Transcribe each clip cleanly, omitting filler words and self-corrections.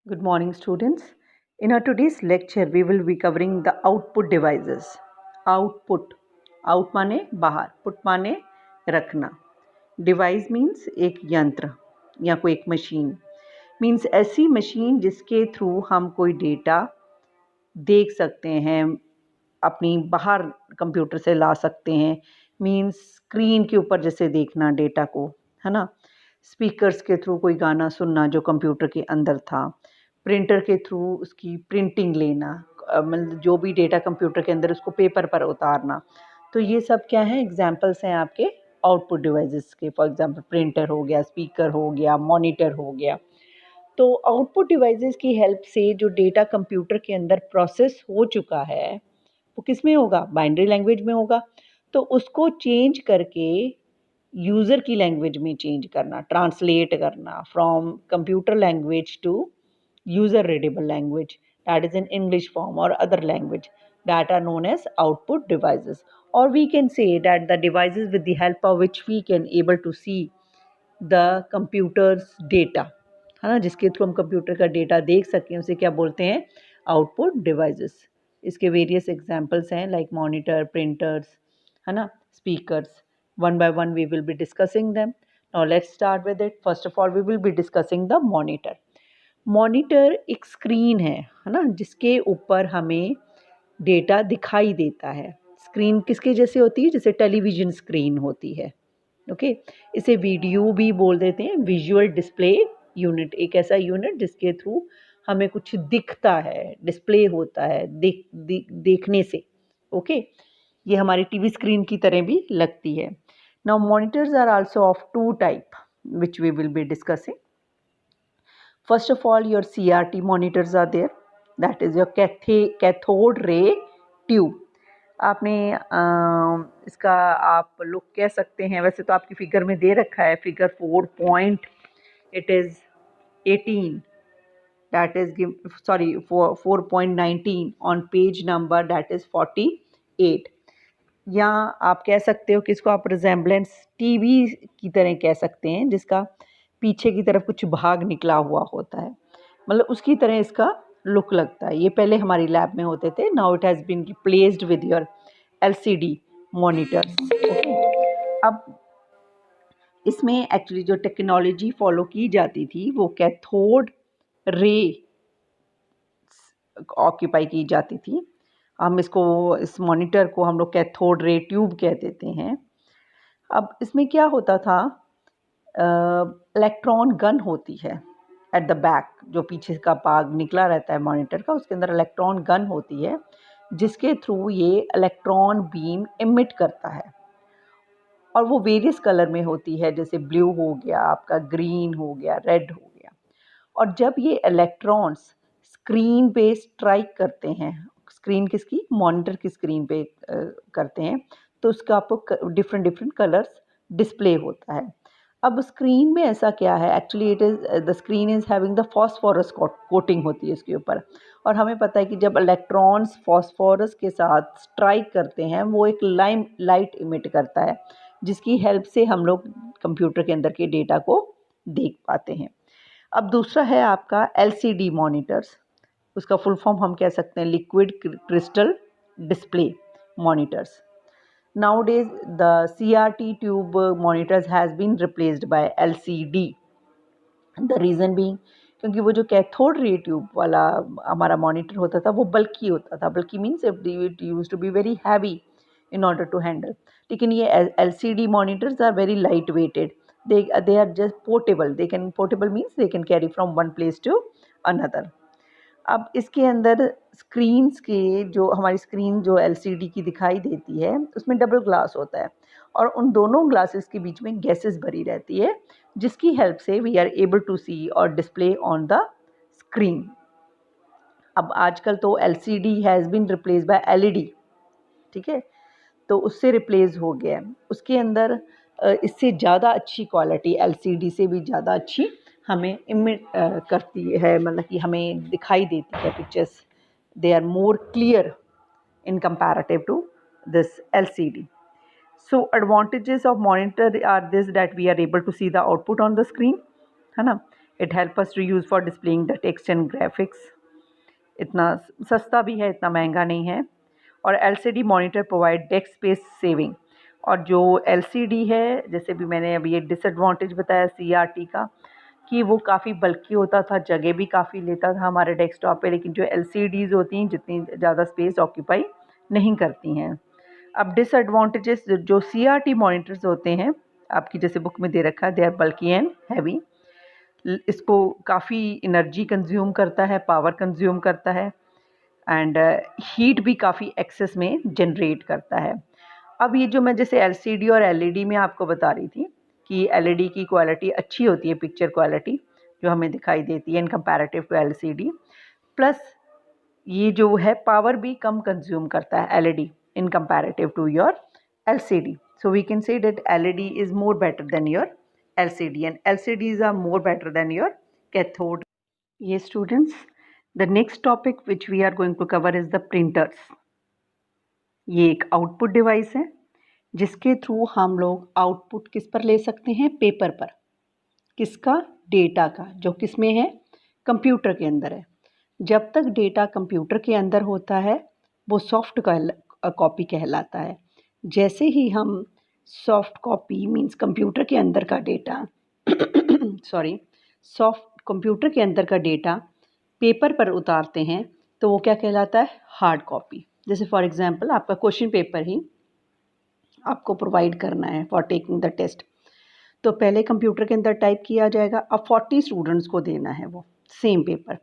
Good morning, students. In our today's lecture, we will be covering the output devices. Output. Out माने बाहर, put माने रखना. Device means एक यंत्र या कोई एक मशीन. Means ऐसी मशीन जिसके थ्रू हम कोई डेटा देख सकते हैं, अपनी बाहर कंप्यूटर से ला सकते हैं. मीन्स स्क्रीन के ऊपर जैसे देखना डेटा को, है ना. स्पीकर्स के थ्रू कोई गाना सुनना जो कंप्यूटर के अंदर था. प्रिंटर के थ्रू उसकी प्रिंटिंग लेना, मतलब जो भी डेटा कंप्यूटर के अंदर उसको पेपर पर उतारना. तो ये सब क्या है, एग्जांपल्स हैं आपके आउटपुट डिवाइसेस के. फॉर एग्जांपल प्रिंटर हो गया, स्पीकर हो गया, मॉनिटर हो गया. तो आउटपुट डिवाइसेस की हेल्प से जो डेटा कंप्यूटर के अंदर प्रोसेस हो चुका है वो किस में होगा, बाइनरी लैंग्वेज में होगा. तो उसको चेंज करके यूज़र की लैंग्वेज में चेंज करना, ट्रांसलेट करना from computer language to user readable language, that is in English form or other language, that are known as output devices. Or we can say that the devices with the help of which we can able to see the computer's data, है ना, जिसके through हम computer का data देख सकें उसे क्या बोलते हैं, आउटपुट डिवाइसेस. इसके वेरियस एग्जांपल्स हैं लाइक मॉनिटर, प्रिंटर्स, है ना, speakers. One by one we will be discussing them. Now let's start with it. First of all we will be discussing the monitor. Monitor एक screen है ना, जिसके ऊपर हमें डेटा दिखाई देता है. स्क्रीन किसके जैसे होती है, जैसे टेलीविज़न स्क्रीन होती है. ओके. इसे वीडियो भी बोल देते हैं, विजुअल डिस्प्ले यूनिट. एक ऐसा यूनिट जिसके थ्रू हमें कुछ दिखता है, डिस्प्ले होता है देखने से. ओके. ये हमारी टीवी स्क्रीन की तरह भी लगती है. Now monitors are also of two type which we will be discussing. First of all, your CRT monitors are there. That is your cathode ray tube. आपने इसका आप लुक कह सकते हैं, वैसे तो आपकी फिगर में दे रखा है, figure 4 point it is 18, that is 4.19 on page number that is 48. या आप कह सकते हो कि इसको आप रिजेम्बलेंस टीवी की तरह कह सकते हैं, जिसका पीछे की तरफ कुछ भाग निकला हुआ होता है, मतलब उसकी तरह इसका लुक लगता है. ये पहले हमारी लैब में होते थे. Now it has been replaced with your LCD monitors. अब इसमें एक्चुअली जो टेक्नोलॉजी फॉलो की जाती थी वो कैथोड रे ऑक्यूपाई की जाती थी. हम इसको, इस मॉनिटर को हम लोग कैथोड रे ट्यूब कह देते हैं. अब इसमें क्या होता था, इलेक्ट्रॉन गन होती है एट द बैक, जो पीछे का भाग निकला रहता है मॉनिटर का, उसके अंदर इलेक्ट्रॉन गन होती है जिसके थ्रू ये इलेक्ट्रॉन बीम इमिट करता है. और वो वेरियस कलर में होती है, जैसे ब्लू हो गया आपका, ग्रीन हो गया, रेड हो गया. और जब ये इलेक्ट्रॉन्स स्क्रीन पे स्ट्राइक करते हैं, स्क्रीन किसकी, मॉनिटर की स्क्रीन पे करते हैं, तो उसका आपको डिफरेंट डिफरेंट कलर्स डिस्प्ले होता है. अब स्क्रीन में ऐसा क्या है, actually it is the screen is having the phosphorus coating होती है इसके ऊपर. और हमें पता है कि जब इलेक्ट्रॉन्स फॉस्फोरस के साथ स्ट्राइक करते हैं वो एक लाइट इमिट करता है, जिसकी हेल्प से हम लोग कंप्यूटर के अंदर के डेटा को देख पाते हैं. अब दूसरा है आपका LCD मॉनिटर्स. उसका फुल फॉर्म हम कह सकते हैं liquid crystal display monitors. Nowadays, the CRT tube monitors has been replaced by LCD. The reason being, क्योंकि वो जो कैथोड रे ट्यूब वाला हमारा मॉनिटर होता था वो बल्कि होता था. Bulky means it used to be very heavy in order to handle. लेकिन ये LCD monitors are very light weighted. They are just portable. Portable means they can carry from one place to another. अब इसके अंदर screens के, जो हमारी screen जो LCD की दिखाई देती है उसमें डबल ग्लास होता है, और उन दोनों ग्लासेस के बीच में गैसेस भरी रहती है, जिसकी हेल्प से we are able to see और डिस्प्ले ऑन द स्क्रीन. अब आजकल तो LCD has been replace by LED. ठीक है, तो उससे रिप्लेस हो गया. उसके अंदर इससे ज़्यादा अच्छी क्वालिटी, LCD से भी ज़्यादा अच्छी हमें इमिट करती है, मतलब कि हमें दिखाई देती है pictures. They are more clear in comparative to this LCD. So advantages of monitor are this, that we are able to see the output on the screen, है ना. It help us to use for displaying the text and graphics. इतना सस्ता भी है, इतना महंगा नहीं है। और LCD monitor provide desk space saving. और जो एलसीडी है, जैसे भी मैंने अभी ये डिसएडवांटेज बताया सीआरटी का, कि वो काफ़ी बल्कि होता था, जगह भी काफ़ी लेता था हमारे डेस्कटॉप पे, लेकिन जो एलसीडीज़ होती हैं जितनी ज़्यादा स्पेस ऑक्यूपाई नहीं करती हैं। अब डिसएडवांटेजेस, जो सीआरटी मॉनिटर्स होते हैं, आपकी जैसे बुक में दे रखा है, they are bulky and heavy. इसको काफ़ी एनर्जी कंज्यूम करता है, पावर कंज्यूम करता है, एंड हीट भी काफ़ी एक्सेस में जनरेट करता है। अब ये जो मैं जैसे एलसीडी और एलईडी में आपको बता रही थी कि एलईडी की क्वालिटी अच्छी होती है, पिक्चर क्वालिटी जो हमें दिखाई देती है in comparative to LCD, plus ये जो है पावर भी कम कंज्यूम करता है LED in comparative to your LCD. So we can say that LED is more better than your LCD, and LCDs are more better than your cathode. Yes students, the next topic which we are going to cover is the printers. ये एक output device है जिसके through हम लोग output किस पर ले सकते हैं, पेपर पर। किसका, डेटा का, जो किस में है, कंप्यूटर के अंदर है। जब तक डेटा कंप्यूटर के अंदर होता है वो सॉफ्ट कॉपी कहलाता है। जैसे ही हम सॉफ्ट कॉपी मींस कंप्यूटर के अंदर का डेटा सॉफ्ट कंप्यूटर के अंदर का डेटा पेपर पर उतारते हैं तो वो क्या कहलाता है, हार्ड कॉपी। जैसे फॉर एग्जांपल आपका क्वेश्चन पेपर ही आपको प्रोवाइड करना है फॉर टेकिंग द टेस्ट, तो पहले कंप्यूटर के अंदर टाइप किया जाएगा। अब 40 स्टूडेंट्स को देना है वो सेम पेपर,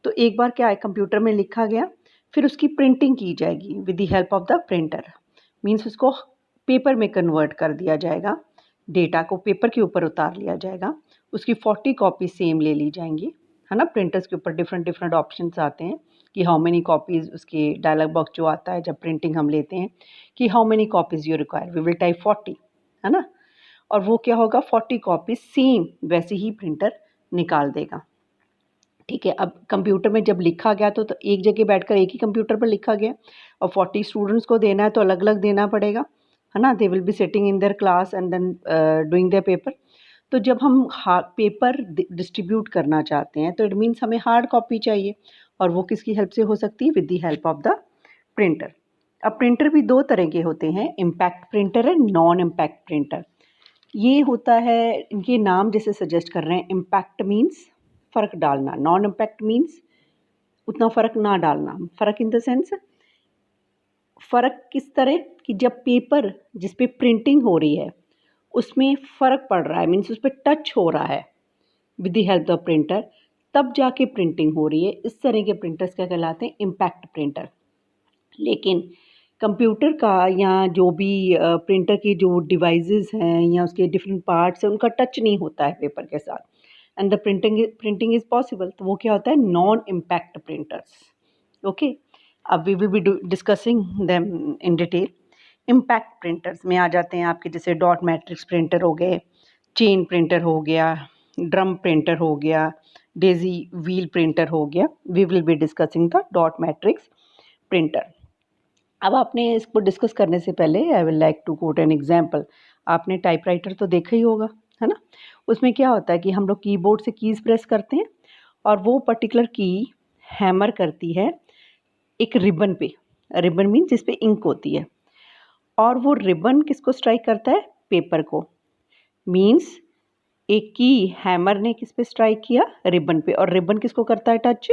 तो एक बार क्या है, कंप्यूटर में लिखा गया, फिर उसकी प्रिंटिंग की जाएगी with the help of the printer. Means उसको पेपर में कन्वर्ट कर दिया जाएगा, डेटा को पेपर के ऊपर उतार लिया जाएगा, उसकी 40 कॉपी सेम ले ली जाएंगी, है ना। प्रिंटर्स के ऊपर डिफरेंट डिफरेंट ऑप्शंस आते हैं कि हाउ मेनी कॉपीज़, उसके डायलॉग बॉक्स जो आता है जब प्रिंटिंग हम लेते हैं कि how many copies you require, we will type 40, है ना। और वो क्या होगा, 40 कॉपीज सेम वैसे ही प्रिंटर निकाल देगा। ठीक है, अब कंप्यूटर में जब लिखा गया तो एक जगह बैठकर एक ही कंप्यूटर पर लिखा गया, और 40 स्टूडेंट्स को देना है तो अलग अलग देना पड़ेगा, है ना। They will be sitting in their class and then doing their paper. तो जब हम पेपर डिस्ट्रीब्यूट करना चाहते हैं तो इट मीन्स हमें हार्ड कॉपी चाहिए, और वो किसकी हेल्प से हो सकती है, with the help of the printer. अब प्रिंटर भी दो तरह के होते हैं, impact printer and non impact printer. ये होता है, इनके नाम जैसे सजेस्ट कर रहे हैं, इम्पैक्ट मीन्स फ़र्क डालना, नॉन इम्पैक्ट मीन्स उतना फ़र्क ना डालना। फ़र्क इन द सेंस, फ़र्क किस तरह कि जब पेपर जिस पे प्रिंटिंग हो रही है उसमें फ़र्क पड़ रहा है, मीन्स उस पर टच हो रहा है with the help of printer, तब जाके प्रिंटिंग हो रही है। इस तरह के प्रिंटर्स क्या कहलाते हैं, इम्पैक्ट प्रिंटर। लेकिन कंप्यूटर का या जो भी प्रिंटर के जो डिवाइसेस हैं या उसके डिफरेंट पार्ट्स हैं उनका टच नहीं होता है पेपर के साथ, and the printing is possible. तो वो क्या होता है, नॉन इम्पैक्ट प्रिंटर्स। ओके, अब we will be discussing them in detail. Impact printers में आ जाते हैं आपके, जैसे डॉट मैट्रिक्स प्रिंटर हो गए, चेन प्रिंटर हो गया, ड्रम प्रिंटर हो गया, डेजी व्हील प्रिंटर हो गया। We will be discussing the dot matrix printer. अब आपने इसको डिस्कस करने से पहले I will like to quote an example. आपने टाइपराइटर तो देखा ही होगा, है ना। उसमें क्या होता है कि हम लोग कीबोर्ड से कीज़ प्रेस करते हैं और वो पर्टिकुलर की हैमर करती है एक रिबन पे। रिबन मीन जिस पे इंक होती है, और वो रिबन किसको स्ट्राइक करता है, पेपर को। मीन्स एक की हैमर ने किस पे स्ट्राइक किया, रिबन पे, और रिबन किसको करता है टच,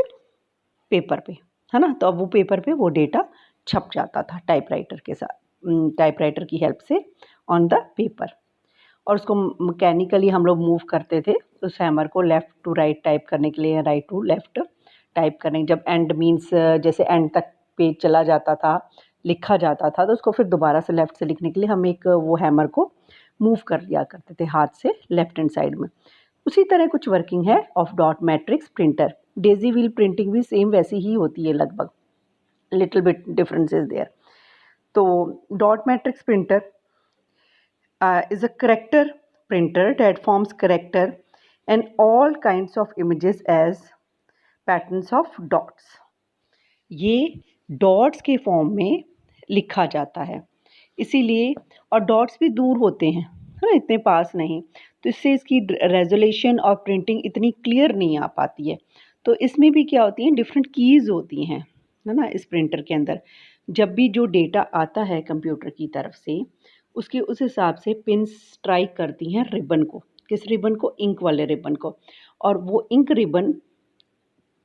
पेपर पे, है ना। तो अब वो पेपर पे वो डेटा छप जाता था टाइपराइटर के साथ, टाइपराइटर की हेल्प से ऑन द पेपर, और उसको मैकेनिकली हम लोग मूव करते थे उस हैमर को लेफ़्ट टू राइट टाइप करने के लिए, राइट टू लेफ़्ट टाइप करने। जब एंड मीन्स जैसे एंड तक पेज चला जाता था, लिखा जाता था, तो उसको फिर दोबारा से लेफ़्ट से लिखने के लिए हम एक वो हैमर को मूव कर लिया करते थे हाथ से लेफ़्ट हैंड साइड में। उसी तरह कुछ वर्किंग है of dot matrix printer. Daisy wheel printing भी सेम वैसी ही होती है लगभग, little bit difference is there. तो dot matrix printer is a character printer that forms character and all kinds of images as patterns of dots. ये dots के form में लिखा जाता है, इसीलिए, और डॉट्स भी दूर होते हैं, है ना, इतने पास नहीं। तो इससे इसकी रेजोल्यूशन और प्रिंटिंग इतनी क्लियर नहीं आ पाती है। तो इसमें भी क्या होती हैं, डिफरेंट कीज़ होती हैं, है ना, इस प्रिंटर के अंदर। जब भी जो डेटा आता है कंप्यूटर की तरफ से, उसके उस हिसाब से पिन स्ट्राइक करती हैं रिबन को। किस रिबन को? इंक वाले रिबन को। और वो इंक रिबन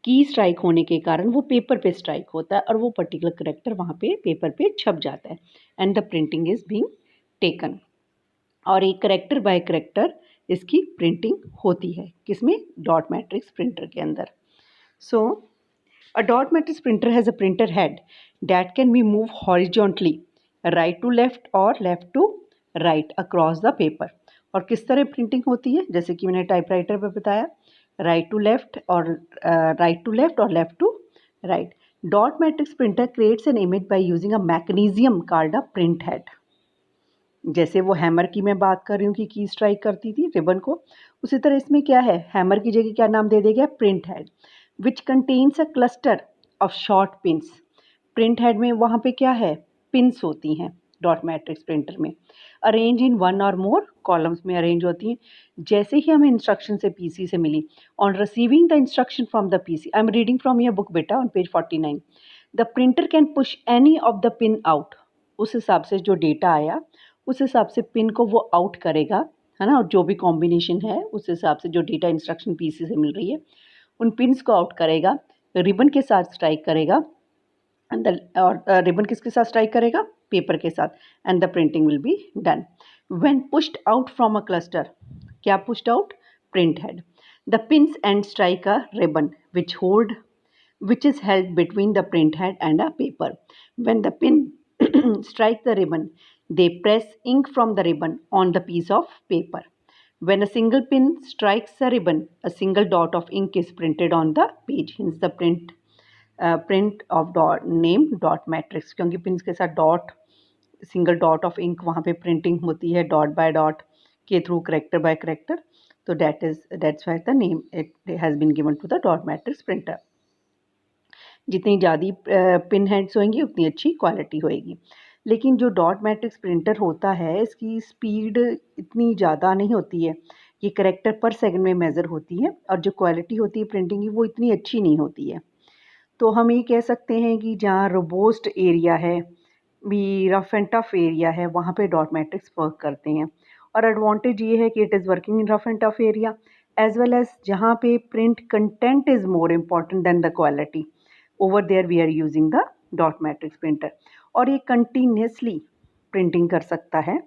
की स्ट्राइक होने के कारण वो पेपर पे स्ट्राइक होता है और वो पर्टिकुलर करेक्टर वहाँ पे पेपर पे छप जाता है and the printing is being taken. और एक करेक्टर बाय करेक्टर इसकी प्रिंटिंग होती है, किसमें? डॉट मैट्रिक्स प्रिंटर के अंदर। सो a dot matrix printer has a printer head that can be moved horizontally, right to left or left to right across the paper। और किस तरह प्रिंटिंग होती है? जैसे कि मैंने टाइपराइटर पे बताया, राइट टू लेफ्ट और left to right. Dot matrix printer creates an image by using a mechanism called a print head. जैसे वो हैमर की मैं बात कर रही हूँ कि की स्ट्राइक करती थी रिबन को, उसी तरह इसमें क्या है, हैमर की जगह क्या नाम दे दिया गया? Print head, which contains a cluster of short pins. Print head में वहाँ पे क्या है? पिंस होती हैं डॉट मैट्रिक्स प्रिंटर में, अरेंज इन वन और मोर कॉलम्स में अरेंज होती हैं। जैसे ही हमें इंस्ट्रक्शन से पीसी से मिली, on receiving the instruction from the PC, I am reading from your book बेटा on page 49, the printer can push any of the pin out. उस हिसाब से जो डेटा आया उस हिसाब से पिन को वो आउट करेगा, है ना, और जो भी कॉम्बिनेशन है उस हिसाब से जो डेटा इंस्ट्रक्शन पीसी से मिल रही है उन पिन्स को आउट करेगा, रिबन के साथ स्ट्राइक करेगा और रिबन किसके साथ स्ट्राइक करेगा? पेपर के साथ, and the printing will be done. When pushed out from a cluster, क्या pushed out? Print head, the pins and strike a ribbon which is held between the print head and a paper. When the pin strike the ribbon, they press ink from the ribbon on the piece of paper. When a single pin strikes the ribbon, a single dot of ink is printed on the page. Hence the print of dot name dot matrix, क्योंकि pins के साथ dot, single dot of ink वहाँ पे printing होती है dot by dot के थ्रू, character by character. तो that's why the name it has been given to the dot matrix printer. जितनी ज़्यादा पिन हेड्स होंगी उतनी अच्छी क्वालिटी होएगी। लेकिन जो डॉट मैट्रिक्स प्रिंटर होता है इसकी स्पीड इतनी ज़्यादा नहीं होती है, ये करेक्टर पर सेकंड में मेज़र होती है और जो क्वालिटी होती है प्रिंटिंग की वो इतनी अच्छी नहीं होती है। तो हम ये कह सकते हैं कि जहाँ रोबोस्ट एरिया है, भी रफ एंड टफ एरिया है, वहाँ पे डॉट मैट्रिक्स वर्क करते हैं। और एडवांटेज ये है कि it is working in rough and tough area as well as जहाँ पे print content is more important than the quality, over there we are using the dot matrix printer. और ये कंटिन्यूसली प्रिंटिंग कर सकता है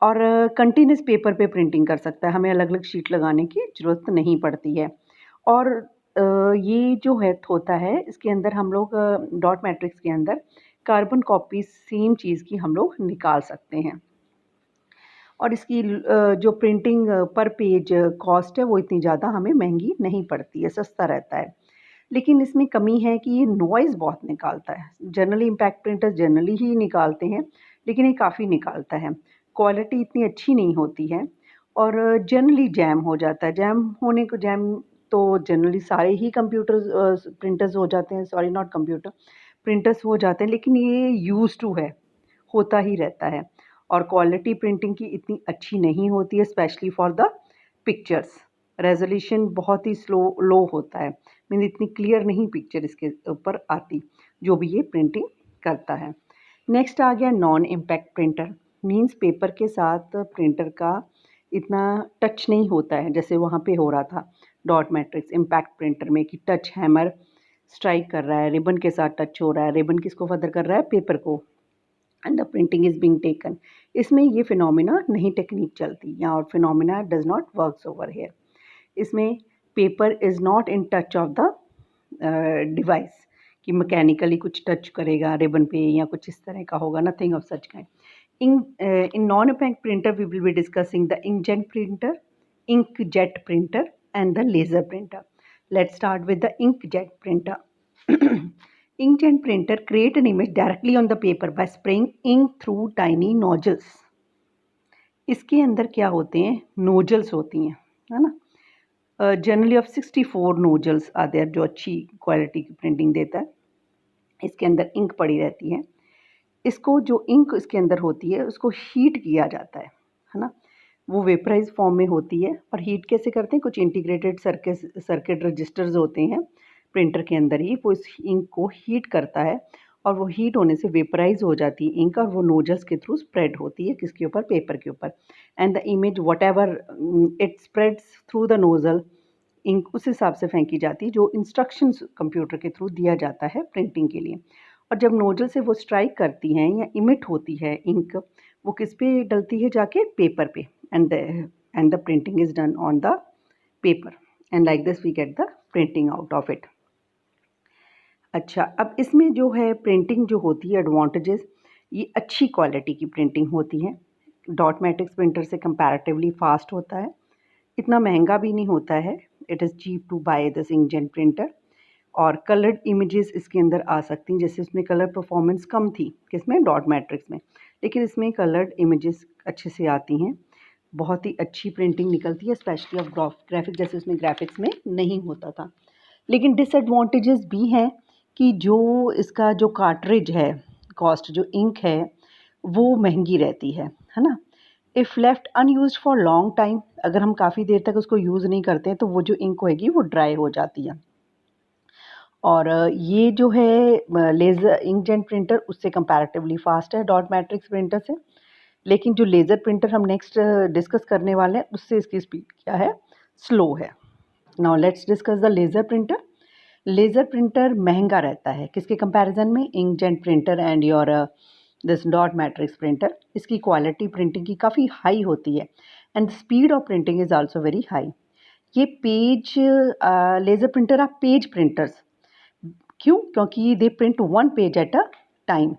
और कंटिन्यूस पेपर पे printing कर सकता है, हमें अलग अलग शीट लगाने की ज़रूरत नहीं पड़ती है। और ये जो है होता है इसके अंदर हम लोग डॉट मैट्रिक्स के अंदर कार्बन कॉपी सेम चीज़ की हम लोग निकाल सकते हैं। और इसकी जो प्रिंटिंग पर पेज कॉस्ट है वो इतनी ज़्यादा हमें महंगी नहीं पड़ती है, सस्ता रहता है। लेकिन इसमें कमी है कि ये नॉइज़ बहुत निकालता है। जनरली इम्पैक्ट प्रिंटर्स जनरली ही निकालते हैं, लेकिन ये काफ़ी निकालता है। क्वालिटी इतनी अच्छी नहीं होती है और जनरली जैम हो जाता है। जैम तो जनरली सारे ही कंप्यूटर्स प्रिंटर्स हो जाते हैं, सॉरी नॉट कंप्यूटर, प्रिंटर्स हो जाते हैं, लेकिन ये यूज़ टू है, होता ही रहता है। और क्वालिटी प्रिंटिंग की इतनी अच्छी नहीं होती है, specially for the pictures. Resolution बहुत ही लो होता है, मीन इतनी क्लियर नहीं पिक्चर इसके ऊपर आती जो भी ये प्रिंटिंग करता है। नेक्स्ट आ गया non impact printer, means paper के साथ प्रिंटर का इतना टच नहीं होता है जैसे वहाँ पे हो रहा था डॉट मैट्रिक्स इम्पैक्ट प्रिंटर में कि टच हैमर स्ट्राइक कर रहा है, रिबन के साथ टच हो रहा है, रिबन किसको फर्दर कर रहा है? पेपर को, and the printing is being taken. इसमें ये फिनोमिना नहीं टेक्निक चलती या और phenomena does not works over here. इसमें paper is not in touch of the device कि मैकेनिकली कुछ टच करेगा रिबन पे या कुछ इस तरह का होगा, nothing of such kind. In non-opaque printer we will be discussing the inkjet printer, inkjet printer and the laser printer. Let's start with the inkjet printer. Inkjet printer create an image directly on the paper by spraying ink through tiny nozzles. इसके अंदर क्या होते हैं? Nozzles होती हैं, है ना। Generally of 64 nozzles are there जो अच्छी क्वालिटी की प्रिंटिंग देता है। इसके अंदर इंक पड़ी रहती है। इसको जो इंक इसके अंदर होती है उसको हीट किया जाता है ना। वो वेपराइज फॉर्म में होती है। और हीट कैसे करते हैं, कुछ इंटीग्रेटेड सर्किट रजिस्टर्स होते हैं प्रिंटर के अंदर ही, वो इस इंक को हीट करता है और वो हीट होने से वेपराइज हो जाती है इंक और वो नोजल्स के थ्रू स्प्रेड होती है किसके ऊपर, पेपर के ऊपर। And the image whatever it spreads through the nozzle, ink उस हिसाब से फेंकी जाती है जो इंस्ट्रक्शंस कंप्यूटर के थ्रू दिया जाता है प्रिंटिंग के लिए। और जब नोजल से वो स्ट्राइक करती हैं या इमिट होती है इंक, वो किस पे डलती है, जाके पेपर पे, and the printing is done on the paper and like this we get the printing out of it. अच्छा, अब इसमें जो है प्रिंटिंग जो होती है एडवांटेजेस, ये अच्छी क्वालिटी की प्रिंटिंग होती है। डॉट मैट्रिक्स प्रिंटर से कंपैरेटिवली फास्ट होता है, इतना महंगा भी नहीं होता है। It is cheap to buy this inkjet printer. और कलर्ड इमेजेस इसके अंदर आ सकती हैं, जैसे उसमें कलर परफॉर्मेंस कम थी किसमें, डॉट मैट्रिक्स में, लेकिन इसमें कलर्ड इमेजेस अच्छे से आती हैं। बहुत ही अच्छी प्रिंटिंग निकलती है, स्पेशली ऑफ ग्राफिक, जैसे उसमें ग्राफिक्स में नहीं होता था। लेकिन डिसएडवांटेजेस भी हैं कि जो इसका जो कार्ट्रिज है, कॉस्ट जो इंक है वो महंगी रहती है ना। If left unused for long time, अगर हम काफ़ी देर तक उसको यूज़ नहीं करते हैं तो वो जो इंक होएगी वो ड्राई हो जाती है। और ये जो है लेज़र इंकजेट प्रिंटर उससे कंपैरेटिवली फास्ट है डॉट मैट्रिक्स प्रिंटर से। लेकिन जो लेज़र प्रिंटर हम नेक्स्ट डिस्कस करने वाले हैं उससे इसकी स्पीड क्या है, स्लो है। Now let's discuss the laser printer. Laser printer महंगा रहता है किसके कंपैरिजन में, inkjet printer and your this dot matrix printer. इसकी क्वालिटी प्रिंटिंग की काफ़ी हाई होती है and speed of printing is also very high. ये page laser printer are page printers, क्यों, क्योंकि they print one page at a time.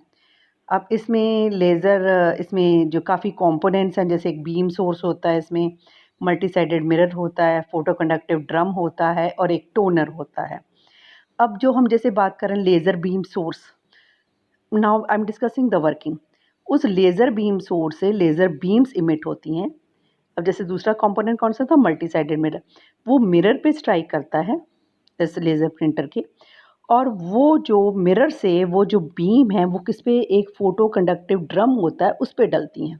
अब इसमें लेज़र इसमें जो काफ़ी कंपोनेंट्स हैं, जैसे एक बीम सोर्स होता है, इसमें मल्टी साइडेड मिरर होता है, फोटो कंडक्टिव ड्रम होता है और एक टोनर होता है। अब जो हम जैसे बात करें laser beam source, now I am discussing the working. उस लेज़र बीम सोर्स से लेज़र बीम्स इमिट होती हैं। अब जैसे दूसरा कंपोनेंट कौन सा था, मल्टी साइडेड मिरर, वो मिरर पे स्ट्राइक करता है इस लेज़र प्रिंटर के, और वो जो मिरर से वो जो बीम है वो किस पे, एक फोटो कंडक्टिव ड्रम होता है उस पे डलती हैं,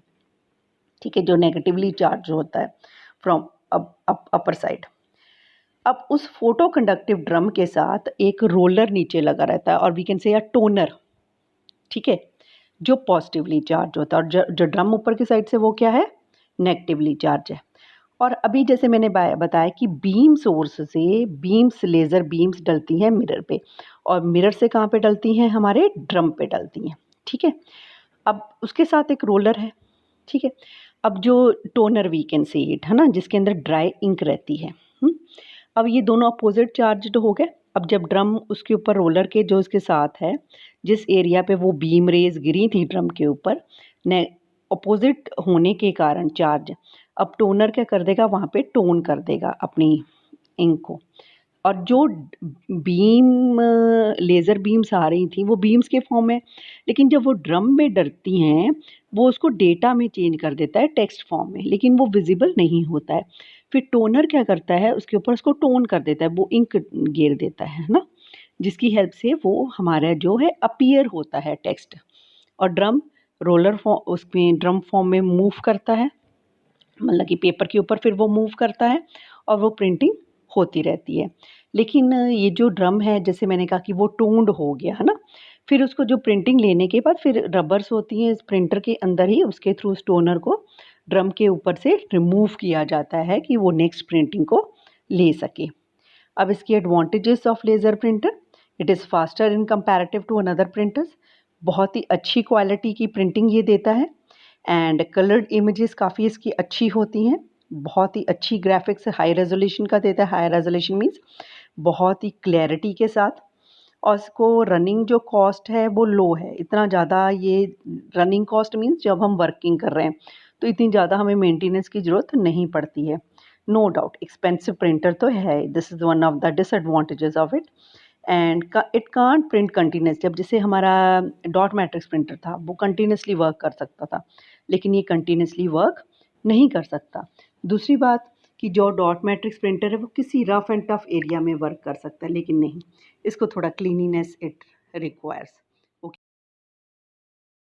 ठीक है, जो नेगेटिवली चार्ज होता है फ्रॉम अपर साइड। अब उस फोटो कंडक्टिव ड्रम के साथ एक रोलर नीचे लगा रहता है और वी कैन से अ टोनर, ठीक है, जो पॉजिटिवली चार्ज होता है, और जो ड्रम ऊपर की साइड से वो क्या है, नेगेटिवली चार्ज है। और अभी जैसे मैंने बताया कि बीम सोर्स से बीम्स, लेज़र बीम्स डलती हैं मिरर पे, और मिरर से कहाँ पे डलती हैं, हमारे ड्रम पे डलती हैं, ठीक है। अब उसके साथ एक रोलर है, ठीक है। अब जो toner we can say it, है ना, जिसके अंदर ड्राई इंक रहती है। अब ये दोनों अपोजिट चार्ज्ड हो गए। अब जब ड्रम उसके ऊपर रोलर के जो इसके साथ है, जिस एरिया पे वो बीम रेज गिरी थी ड्रम के ऊपर, ने अपोजिट होने के कारण चार्ज, अब टोनर क्या कर देगा, वहाँ पे टोन कर देगा अपनी इंक को। और जो बीम लेज़र बीम्स आ रही थी वो बीम्स के फॉर्म में, लेकिन जब वो ड्रम में डरती हैं वो उसको डेटा में चेंज कर देता है टेक्स्ट फॉर्म में, लेकिन वो विजिबल नहीं होता है। फिर टोनर क्या करता है, उसके ऊपर उसको टोन कर देता है, वो इंक गेर देता है ना, जिसकी हेल्प से वो हमारा जो है अपीयर होता है टेक्स्ट। और ड्रम रोलर फॉर्म उसमें ड्रम फॉर्म में मूव करता है, मतलब कि पेपर के ऊपर फिर वो मूव करता है और वो प्रिंटिंग होती रहती है। लेकिन ये जो ड्रम है, जैसे मैंने कहा कि वो टोन्ड हो गया है ना, फिर उसको जो प्रिंटिंग लेने के बाद फिर रबर्स होती हैं इस प्रिंटर के अंदर ही, उसके थ्रू उस टोनर को ड्रम के ऊपर से रिमूव किया जाता है कि वो नेक्स्ट प्रिंटिंग को ले सके। अब इसकी advantages of laser printer, it is faster in comparative to another printers, बहुत ही अच्छी क्वालिटी की प्रिंटिंग ये देता है। एंड कलर्ड इमेजेस काफ़ी इसकी अच्छी होती हैं, बहुत ही अच्छी ग्राफिक्स हाई रेजोल्यूशन का देता है। हाई रेजोल्यूशन मीन्स बहुत ही क्लैरिटी के साथ। और इसको रनिंग जो कॉस्ट है वो लो है, इतना ज़्यादा ये रनिंग कॉस्ट मीन्स जब हम वर्किंग कर रहे हैं तो इतनी ज़्यादा हमें मेंटेनेंस की ज़रूरत नहीं पड़ती है। नो डाउट एक्सपेंसिव प्रिंटर तो है, this is one of the disadvantages of it. And it can't print continuously. अब जैसे हमारा डॉट मैट्रिक्स प्रिंटर था वो कंटिन्यूसली वर्क कर सकता था, लेकिन ये कंटिन्यूसली वर्क नहीं कर सकता। दूसरी बात कि जो डॉट मैट्रिक्स प्रिंटर है वो किसी रफ एंड टफ एरिया में वर्क कर सकता है, लेकिन नहीं, इसको थोड़ा क्लीनिनेस इट रिक्वायर्स।